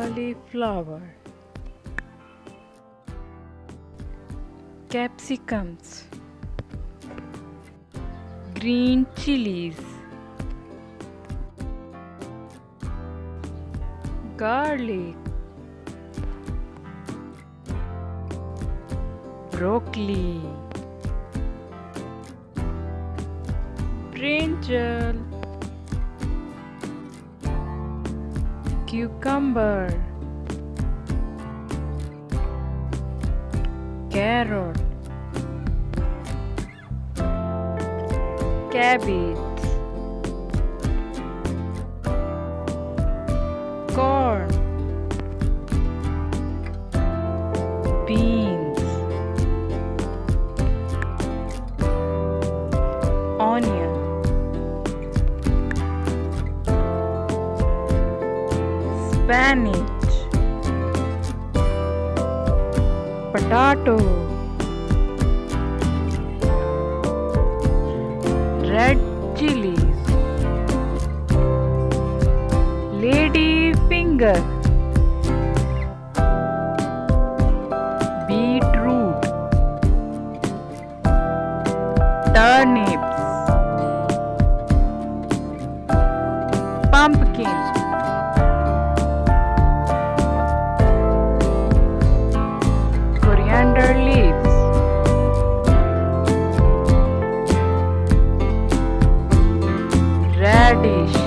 cauliflower, capsicums, green chilies, garlic, broccoli, brinjal, cucumber, carrot, cabbage, corn, beans, onion, spinach, potato, red chilies, lady finger, beetroot, turnips, pumpkin, coriander leaves, radish,